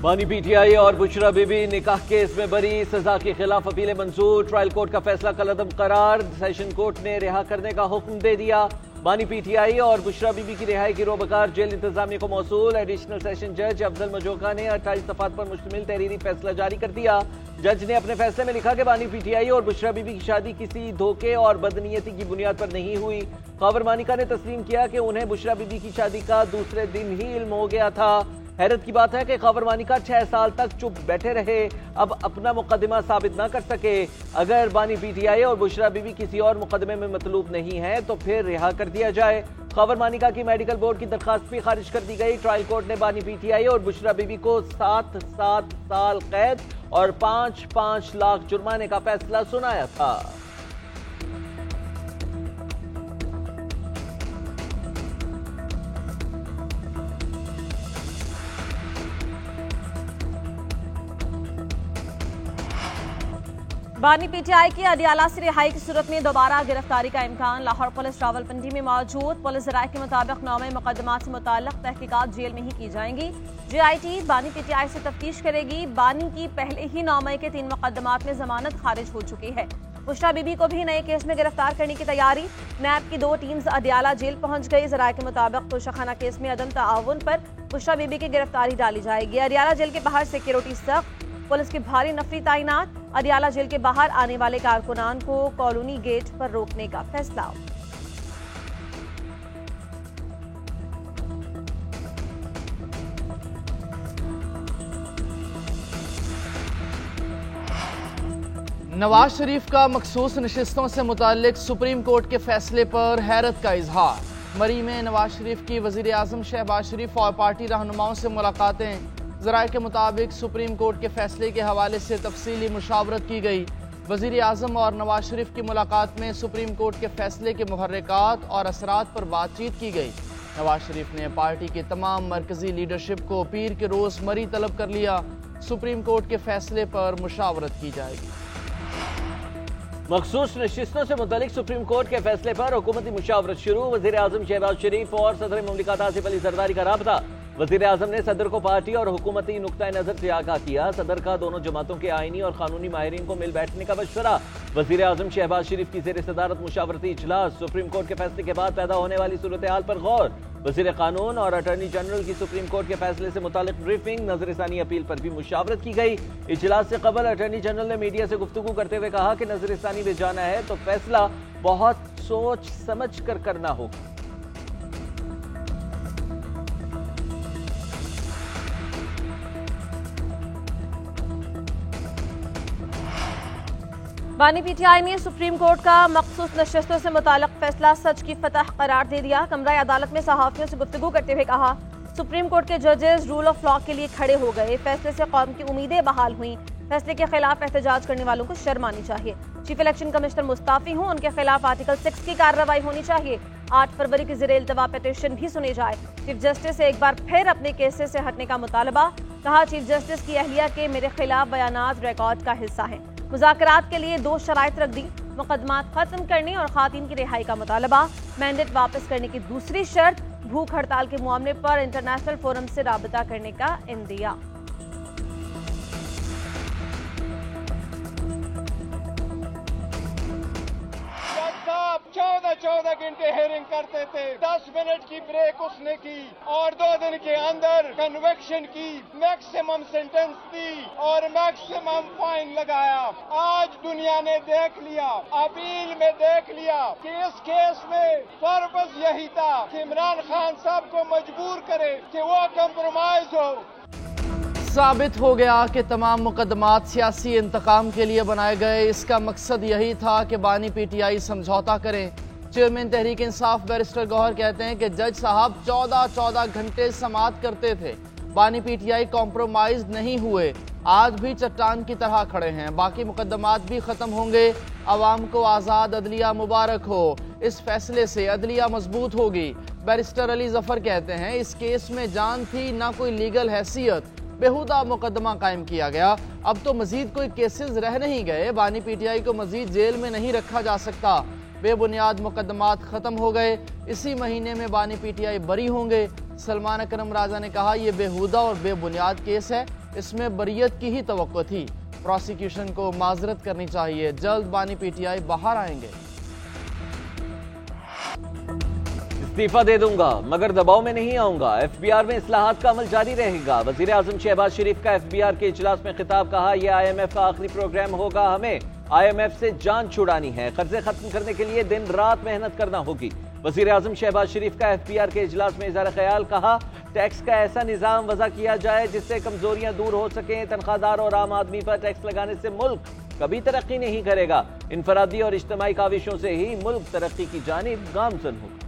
बानी पीटीआई और बुशरा बीबी निकाह केस में बरी, सजा के खिलाफ अपीलें मंजूर। ट्रायल कोर्ट का फैसला कलअदम करार, सेशन कोर्ट ने रिहा करने का हुक्म दे दिया। बानी पीटीआई और बुशरा बीबी की रिहाई की रोबकार जेल इंतजामिया को मौसूल। एडिशनल सेशन जज अफजल मजोका ने 28 दफात पर मुश्तमिल तहरीरी फैसला जारी कर दिया। जज ने अपने फैसले में लिखा कि बानी पीटीआई और बुशरा बीबी की शादी किसी धोखे और बदनीयती की बुनियाद पर नहीं हुई। खबर मानिका ने तस्लीम किया कि उन्हें बुशरा बीबी की शादी का दूसरे दिन ही इल्म हो गया था। हैरत की बात है कि खबर मानिका 6 साल तक चुप बैठे रहे, अब अपना मुकदमा साबित ना कर सके। अगर बानी पीटीआई और बुशरा बीबी किसी और मुकदमे में मतलूब नहीं है तो फिर रिहा कर दिया जाए। खबर मानिका की मेडिकल बोर्ड की दरखास्त भी खारिज कर दी गई। ट्रायल कोर्ट ने बानी पीटीआई और बुशरा बीबी को 7 साल कैद और 5 लाख जुर्माने का फैसला सुनाया था। बानी पीटीआई की अडियाला से रिहाई की सूरत में दोबारा गिरफ्तारी का इम्कान। लाहौर पुलिस रावलपिंडी में मौजूद। पुलिस राय के मुताबिक नामे मुकदमात से मुताल्लिक तहकीकात जेल में ही की जाएंगी। JIT बानी पीटीआई से तफ्तीश करेगी। बानी की पहले ही नामे के 3 मुकदमात में जमानत खारिज हो चुकी है। बुशरा बीबी को भी नए केस में गिरफ्तार करने की तैयारी। नैब की 2 टीम्स अडियाला जेल पहुंच गई। जराये के मुताबिक तोशाखाना केस में अदम ताउन पर बुशरा बीबी की गिरफ्तारी डाली जाएगी। अडियाला जेल के बाहर सिक्योरिटी सख्त, पुलिस की भारी नफरी तैनात। अडियाला जेल के बाहर आने वाले कारकुनान को कॉलोनी गेट पर रोकने का फैसला। नवाज शरीफ का मखसूस नशिस्तों से मुताल्लिक सुप्रीम कोर्ट के फैसले पर हैरत का इजहार। मरी में नवाज शरीफ की वजीर आजम शहबाज शरीफ और पार्टी रहनुमाओं से मुलाकातें। ज़राए के मुताबिक सुप्रीम कोर्ट के फैसले के हवाले से तफसीली मुशावरत की गई। वज़ीर आज़म और नवाज शरीफ की मुलाकात में सुप्रीम कोर्ट के फैसले के मुहर्रिकात और असरात पर बातचीत की गई। नवाज शरीफ ने पार्टी की तमाम मरकजी लीडरशिप को पीर के रोज़ मरी तलब कर लिया। सुप्रीम कोर्ट के फैसले पर मुशावरत की जाएगी। मखसूस नशिस्तों से मुतालिक सुप्रीम कोर्ट के फैसले पर हुकूमती मुशावरत शुरू। वज़ीर आज़म शहबाज शरीफ और सदर मुमलिकत आसिफ अली जरदारी का राबता। वज़ीर आज़म ने सदर को पार्टी और हुकूमती नुक्ता नज़र से आगाह किया। सदर का दोनों जमातों के आईनी और कानूनी माहिरीन को मिल बैठने का मशवरा। वज़ीर आज़म शहबाज शरीफ की ज़ेर सदारत मुशावरती इजलास। सुप्रीम कोर्ट के फैसले के बाद पैदा होने वाली सूरत हाल पर गौर। वज़ीर कानून और अटॉर्नी जनरल की सुप्रीम कोर्ट के फैसले से मुतालिक ब्रीफिंग। नजरसानी अपील पर भी मुशावरत की गई। इजलास से कबल अटॉर्नी जनरल ने मीडिया से गुफ्तगू करते हुए कहा कि नजरसानी में जाना है तो फैसला बहुत सोच समझ कर करना होगा। बानी पीटीआई ने सुप्रीम कोर्ट का मखसूस नशिस्तों से मुताल्लिक फैसला सच की फतह करार दे दिया। कमरा अदालत में सहाफियों से गुफ्तगू करते हुए कहा, सुप्रीम कोर्ट के जजेस रूल ऑफ लॉ के लिए खड़े हो गए। फैसले से कौम की उम्मीदें बहाल हुई। फैसले के खिलाफ एहतजाज करने वालों को शर्म आनी चाहिए। चीफ इलेक्शन कमिश्नर मुस्ताफी हूँ, उनके खिलाफ आर्टिकल 6 की कार्रवाई होनी चाहिए। 8 फरवरी की ज़ेरे इल्तवा पिटीशन भी सुनी जाए। चीफ जस्टिस से एक बार फिर अपने केसेस से हटने का मुतालबा। कहा, चीफ जस्टिस की अहलिया के मेरे खिलाफ बयानात रिकॉर्ड का हिस्सा है। मुज़ाकरात के लिए 2 शराइत रख दी। मुकदमात खत्म करने और खातिन की रिहाई का मुतालबा। मैंडेट वापस करने की दूसरी शर्त। भूख हड़ताल के मामले पर इंटरनेशनल फोरम से राबता करने का इंदिया। 14 घंटे हेयरिंग करते थे। 10 मिनट की ब्रेक उसने की और 2 दिन के अंदर कन्वेक्शन की, मैक्सिमम सेंटेंस दी और मैक्सिमम फाइन लगाया। आज दुनिया ने देख लिया, अपील में देख लिया कि इस केस में पर्पस यही था कि इमरान खान साहब को मजबूर करे कि वो कंप्रोमाइज हो। साबित हो गया कि तमाम मुकदमात सियासी इंतकाम के लिए बनाए गए। इसका मकसद यही था कि बानी पीटीआई समझौता करें। चेयरमैन तहरीक इंसाफ बैरिस्टर गौहर कहते हैं कि जज साहब 14 घंटे समाअत करते थे। बानी पीटीआई कॉम्प्रोमाइज नहीं हुए, आज भी चट्टान की तरह खड़े हैं। बाकी मुकदमात भी खत्म होंगे। अवाम को आज़ाद अदलिया मुबारक हो। इस फैसले से अदलिया मजबूत होगी। बैरिस्टर अली जफर कहते हैं, इस केस में जान थी ना कोई लीगल हैसियत, बेहुदा मुकदमा कायम किया गया। अब तो मजीद कोई केसेस रह नहीं गए। बानी पीटीआई को मजीद जेल में नहीं रखा जा सकता। बेबुनियाद मुकदमात खत्म हो गए। इसी महीने में बानी पीटीआई बरी होंगे। सलमान अकरम राजा ने कहा, यह बेहुदा और बेबुनियाद केस है, इसमें बरियत की ही तवक्को थी। प्रोसिक्यूशन को माजरत करनी चाहिए। जल्द बानी पीटीआई बाहर आएंगे। इस्तीफा दे दूंगा मगर दबाव में नहीं आऊंगा। एफबीआर में इस्लाहात का अमल जारी रहेगा। वजीर आजम शहबाज शरीफ का एफबीआर के इजलास में खिताब। कहा यह IMF का आखिरी प्रोग्राम होगा। हमें IMF से जान छुड़ानी है। कर्जे खत्म करने के लिए दिन रात मेहनत करना होगी। वजीर आजम शहबाज शरीफ का एफबीआर के इजलास में इज़हार ख्याल। कहा टैक्स का ऐसा निजाम वज़ा किया जाए जिससे कमजोरियां दूर हो सकें। तनख्वाहदार और आम आदमी पर टैक्स लगाने से मुल्क कभी तरक्की नहीं करेगा। इनफरादी और इज्तिमाई काविशों से ही मुल्क तरक्की की जानिब गामजन होगा।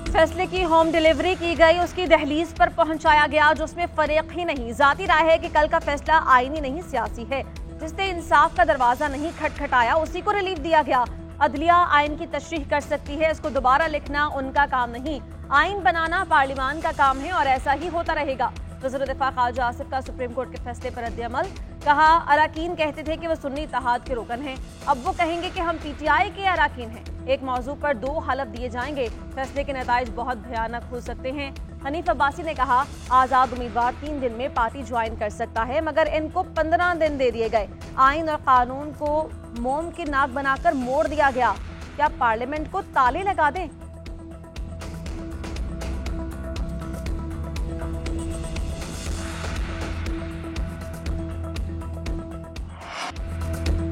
फैसले की होम डिलीवरी की गई, उसकी दहलीज पर पहुंचाया गया जिसमें फर्क ही नहीं। जाती राय है कि कल का फैसला आईनी नहीं सियासी है। जिसने इंसाफ का दरवाजा नहीं खटखटाया उसी को रिलीफ दिया गया। अदलिया आइन की तशरीह कर सकती है, इसको दोबारा लिखना उनका काम नहीं। आइन बनाना पार्लियामान का काम है और ऐसा ही होता रहेगा। वज़ीर दिफा ख्वाजा आसिफ का सुप्रीम कोर्ट के फैसले पर रद्द-ए-अमल। कहा अराकीन कहते थे कि वो सुन्नी इत्तेहाद के रुकन हैं, अब वो कहेंगे कि हम PTI के अराकीन हैं। एक मौजू पर 2 हलफ दिए जाएंगे। फैसले के नताइज बहुत भयानक हो सकते हैं। हनीफ अब्बासी ने कहा आजाद उम्मीदवार 3 दिन में पार्टी ज्वाइन कर सकता है मगर इनको 15 दिन दे दिए गए। आइन और कानून को मोम की नाक बनाकर मोड़ दिया गया। क्या पार्लियामेंट को ताले लगा दें?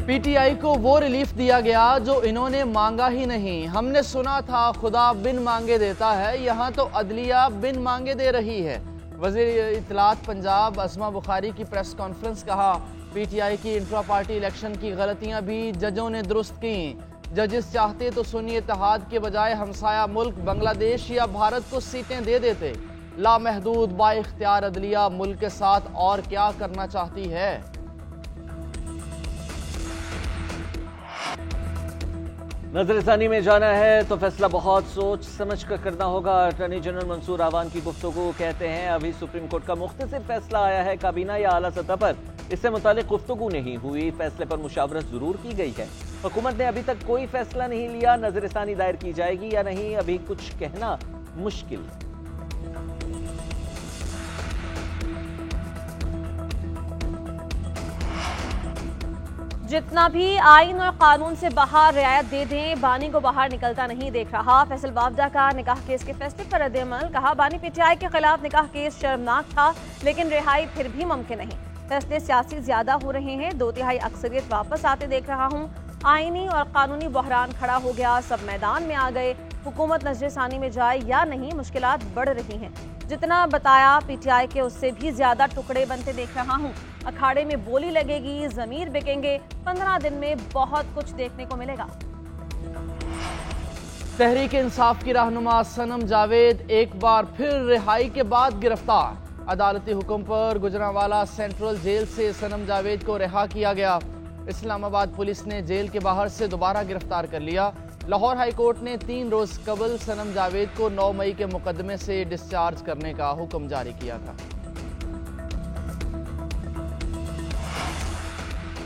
PTI को वो रिलीफ दिया गया जो इन्होंने मांगा ही नहीं। हमने सुना था खुदा बिन मांगे देता है, यहाँ तो अदलिया बिन मांगे दे रही है। वज़ीर इत्तलात पंजाब असमा बुखारी की प्रेस कॉन्फ्रेंस। कहा PTI की इंट्रा पार्टी इलेक्शन की गलतियां भी जजों ने दुरुस्त की। जजेस चाहते तो सुन्नी इत्तेहाद के बजाय हमसाया मुल्क बांग्लादेश या भारत को सीटें दे देते। लामहदूद बाइख्तियार अदलिया मुल्क के साथ और क्या करना चाहती है। नजरसानी में जाना है तो फैसला बहुत सोच समझ कर करना होगा। अटॉर्नी जनरल मंसूर आवान की गुफ्तगू। कहते हैं अभी सुप्रीम कोर्ट का मुख्तसर फैसला आया है, काबीना या आला सतह पर इससे मुतालिक गुफ्तगू नहीं हुई। फैसले पर मुशावरत जरूर की गई है। हुकूमत ने अभी तक कोई फैसला नहीं लिया। नजरसानी दायर की जाएगी या नहीं अभी कुछ कहना मुश्किल। जितना भी आइन और कानून से बाहर रियायत दे दें, बानी को बाहर निकलता नहीं देख रहा। फैसल बावजा का निकाह केस के फैसले पर रद्द-ए-अमल। कहा बानी PTI के खिलाफ निकाह केस शर्मनाक था लेकिन रिहाई फिर भी मुमकिन नहीं। फैसले सियासी ज्यादा हो रहे हैं। 2/3 अक्सरियत वापस आते देख रहा हूँ। आईनी और कानूनी बहरान खड़ा हो गया, सब मैदान में आ गए। हुकूमत नजरसानी में जाए या नहीं, मुश्किलात बढ़ रही हैं। जितना बताया PTI के उससे भी ज्यादा टुकड़े बनते देख रहा हूँ। अखाड़े में बोली लगेगी, जमीर बिकेंगे। 15 दिन में बहुत कुछ देखने को मिलेगा। तहरीक इंसाफ की रहनुमा सनम जावेद एक बार फिर रिहाई के बाद गिरफ्तार। अदालती हुक्म पर गुजरांवाला सेंट्रल जेल से सनम जावेद को रिहा किया गया। इस्लामाबाद पुलिस ने जेल के बाहर से दोबारा गिरफ्तार कर लिया। लाहौर हाई कोर्ट ने 3 रोज कबल सनम जावेद को 9 मई के मुकदमे से डिस्चार्ज करने का हुक्म जारी किया था।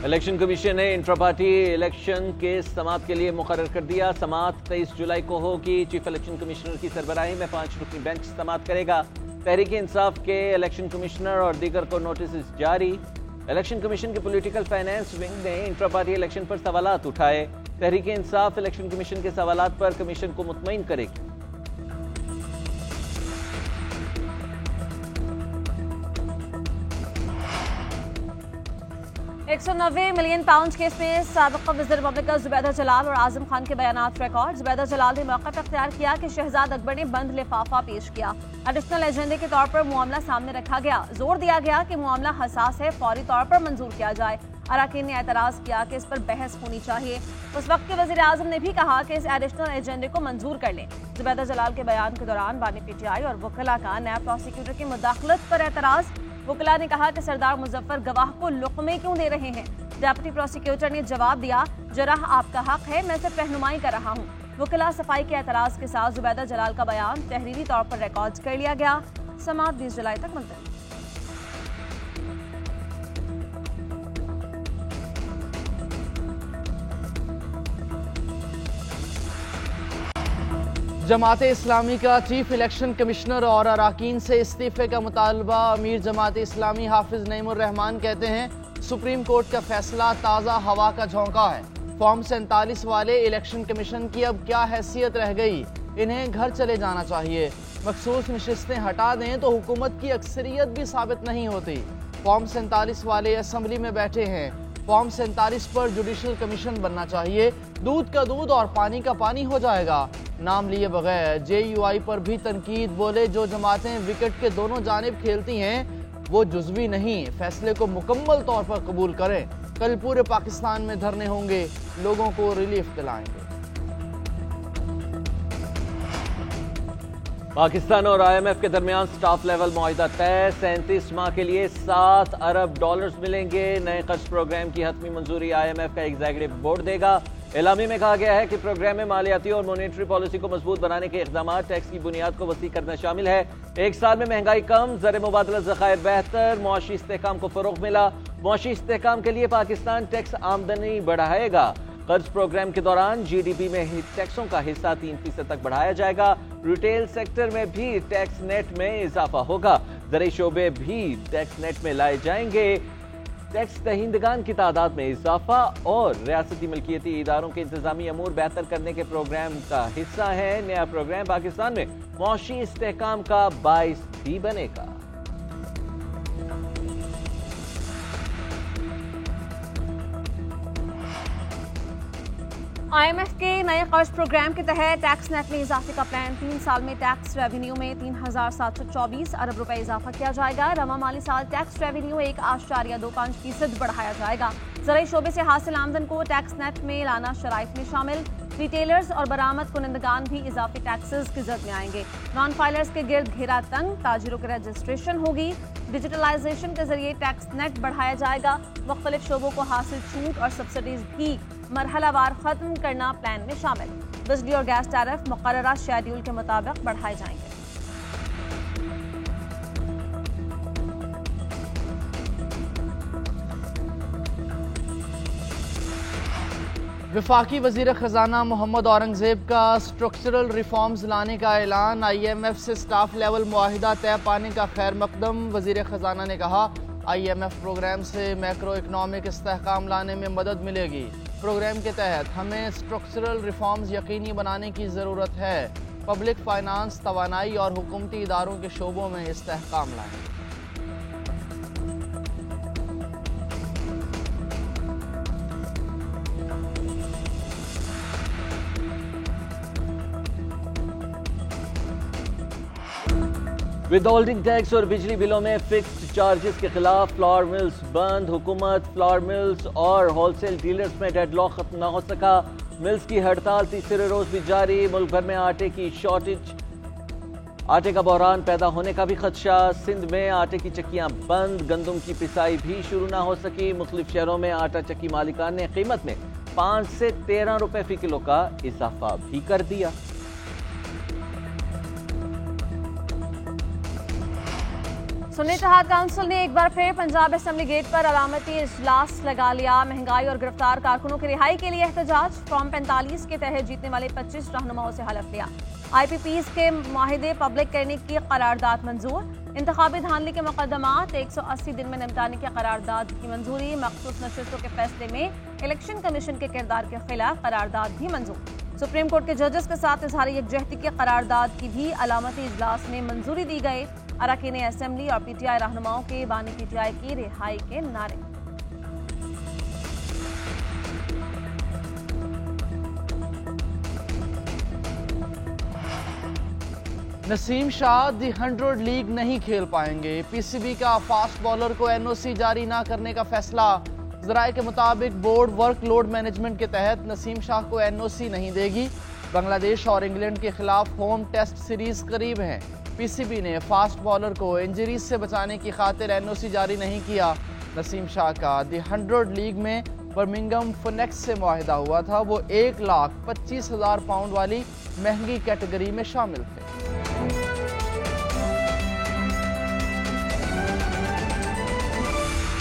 इलेक्शन कमीशन ने इंट्रा पार्टी इलेक्शन के समाअत के लिए मुकर्रर कर दिया। समाअत 23 जुलाई को होगी। चीफ इलेक्शन कमिश्नर की सरबराही में 5 रुकनी बेंच समाअत करेगा। तहरीक इंसाफ के इलेक्शन कमिश्नर और दीगर को नोटिस जारी। इलेक्शन कमीशन के पॉलिटिकल फाइनेंस विंग ने इंट्रा पार्टी इलेक्शन पर सवालात उठाए। तहरीक इंसाफ इलेक्शन कमीशन के सवालात पर कमीशन को मुतमईन करेगी। 190 मिलियन पाउंड केस में साबिक़ वज़ीर मुमलिकत ज़ुबैदा जलाल और आज़म खान के बयानात रिकॉर्ड। ज़ुबैदा जलाल ने मौका पर इख्तियार किया कि शहजाद अकबर ने बंद लिफाफा पेश किया। एडिशनल एजेंडे के तौर पर मामला सामने रखा गया। जोर दिया गया कि मामला हसास है, फौरी तौर पर मंजूर किया जाए। अराकीन ने एतराज़ किया कि इस पर बहस होनी चाहिए। उस वक्त के वज़ीर आज़म ने भी कहा कि इस एडिशनल एजेंडे को मंजूर कर लें। ज़ुबैदा जलाल के बयान के दौरान बानी PTI और वकला का नैब प्रोसिक्यूटर की मुदाखलत पर एतराज़। वकला ने कहा कि सरदार मुजफ्फर गवाह को लुक़मे क्यों दे रहे हैं। डेप्यूटी प्रोसिक्यूटर ने जवाब दिया, जराह आपका हक है, मैं सिर्फ रहनुमाई कर रहा हूँ। वकला सफाई के एतराज़ के साथ ज़ुबैदा जलाल का बयान तहरीरी तौर पर रिकॉर्ड कर लिया गया। समाअत 20 जुलाई तक मुलतवी। जमात इस्लामी का चीफ इलेक्शन कमिश्नर और अराकीन से इस्तीफे का मुतालबा। अमीर जमात इस्लामी हाफिज नईमुर रहमान कहते हैं सुप्रीम कोर्ट का फैसला ताज़ा हवा का झोंका है। फॉर्म 47 वाले इलेक्शन कमीशन की अब क्या हैसियत रह गई, इन्हें घर चले जाना चाहिए। मखसूस नशिस्तें हटा दें तो हुकूमत की अक्सरियत भी साबित नहीं होती। फॉर्म 47 वाले असम्बली में बैठे हैं। फॉर्म 47 पर जुडिशल कमीशन बनना चाहिए। दूध का दूध और पानी का पानी हो जाएगा। नाम लिए बगैर JUI पर भी तनकीद। बोले जो जमातें विकेट के दोनों जानिब खेलती हैं वो जुज़वी नहीं, फैसले को मुकम्मल तौर पर कबूल करें। कल पूरे पाकिस्तान में धरने होंगे, लोगों को रिलीफ दिलाएंगे। पाकिस्तान और IMF के दरमियान स्टाफ लेवल मुआहिदा तय। 37 माह के लिए $7 अरब मिलेंगे। नए कर्ज प्रोग्राम की हतमी मंजूरी IMF का एग्जीक्यूटिव बोर्ड देगा। एलामी में कहा गया है कि प्रोग्राम में मालियाती और मॉनेटरी पॉलिसी को मजबूत बनाने के इक़दाम, टैक्स की बुनियाद को वसी करना शामिल है। एक साल में महंगाई कम, ज़र मुबादला ज़खायर बेहतर, मुआशी इस्तेहकाम को फ़रोग़ मिला। मुआशी इस्तेहकाम के लिए पाकिस्तान टैक्स आमदनी बढ़ाएगा। कर्ज प्रोग्राम के दौरान GDP में टैक्सों का हिस्सा 3% तक बढ़ाया जाएगा। रिटेल सेक्टर में भी टैक्स नेट में इजाफा होगा। ज़रूरी शोबे भी टैक्स नेट में लाए जाएंगे। टैक्स दहिंदगान की तादाद में इजाफा और रियासती मिल्कियती इदारों के इंतजामी अमूर बेहतर करने के प्रोग्राम का हिस्सा है। नया प्रोग्राम पाकिस्तान में मुआशी इस्तेहकाम का बाइस भी बनेगा। IMF के नए कर्ज प्रोग्राम के तहत टैक्स नेट में इजाफे का प्लान। 3 साल में टैक्स रेवेन्यू में 3,724 अरब रुपए इजाफा किया जाएगा। रवा माली साल टैक्स रेवेन्यू 1.25% बढ़ाया जाएगा। ज़राई शोबे से हासिल आमदन को टैक्स नेट में लाना शराइत में शामिल। रिटेलर्स और बरामद कुनंदगान भी इजाफी टैक्सेस की जद में आएंगे। नॉन फाइलर्स के गिर्द घेरा तंग, ताजिरों की रजिस्ट्रेशन होगी। डिजिटलाइजेशन के जरिए टैक्स नेट बढ़ाया जाएगा। मुख्तलिफ शोबों को हासिल छूट और सब्सिडीज भी मरहलावार खत्म करना प्लान में शामिल। बिजली और गैस टैरिफ मुकर्ररा शेड्यूल के मुताबिक बढ़ाए जाएंगे। वफाकी वज़ीर ख़जाना मोहम्मद औरंगज़ेब का स्ट्रक्चरल रिफॉर्म्स लाने का ऐलान। IMF से स्टाफ लेवल मुआहिदा तय पाने का खैर मकदम। वज़ीर ख़जाना ने कहा IMF प्रोग्राम से मैक्रो इकनॉमिक इस्तेहकाम लाने में मदद मिलेगी। प्रोग्राम के तहत हमें स्ट्रक्चरल रिफॉर्म्स यकीनी बनाने की ज़रूरत है। पब्लिक फाइनेंस, तवानाई और हुकूमती इदारों के शोबों में इस्तेहकाम लाएँ। विदहोल्डिंग टैक्स और बिजली बिलों में फिक्स्ड चार्जेस के खिलाफ फ्लावर मिल्स बंद। हुकूमत फ्लावर मिल्स और होलसेल डीलर्स में डेडलॉक खत्म न हो सका। मिल्स की हड़ताल तीसरे रोज भी जारी। मुल्क भर में आटे की शॉर्टेज, आटे का बहरान पैदा होने का भी खदशा। सिंध में आटे की चक्कियां बंद। गंदम की पिसाई भी शुरू ना हो सकी। मुख्तलिफ शहरों में आटा चक्की मालिकान ने कीमत में 5 से 13 रुपए फी किलो का इजाफा भी कर दिया। सुन्नी इत्तेहाद काउंसिल ने एक बार फिर पंजाब असेंबली गेट पर अलामती इजलास लगा लिया। महंगाई और गिरफ्तार कारकुनों की रिहाई के लिए एहतजाज। फॉर्म 45 के तहत जीतने वाले 25 रहनुमाओं से हलफ लिया। IPPs के माहिदे पब्लिक करने की करारदाद मंजूर। इंतखाबी धांधली के मुकदमात 180 दिन में निपटाने की करारदाद की मंजूरी। मखसूस नशिस्तों के फैसले में इलेक्शन कमीशन के किरदार के खिलाफ करारदाद भी मंजूर। सुप्रीम कोर्ट के जजेस के साथ इजहार यकजहती की करारदाद की भी अलामती इजलास में मंजूरी दी गई। अरकान असेंबली और PTI रहनुमाओं के बानी PTI की रिहाई के नारे। नसीम शाह दी 100 लीग नहीं खेल पाएंगे। PCB का फास्ट बॉलर को NOC जारी ना करने का फैसला। ज़राए के मुताबिक बोर्ड वर्कलोड मैनेजमेंट के तहत नसीम शाह को NOC नहीं देगी। बांग्लादेश और इंग्लैंड के खिलाफ होम टेस्ट सीरीज करीब हैं। PCB ने फास्ट बॉलर को इंजरीज से बचाने की खातिर NOC जारी नहीं किया। नसीम शाह का दी 100 लीग में बर्मिंघम फोनेक्स से मुआहिदा हुआ था। वो 1,25,000 पाउंड वाली महंगी कैटेगरी में शामिल थे।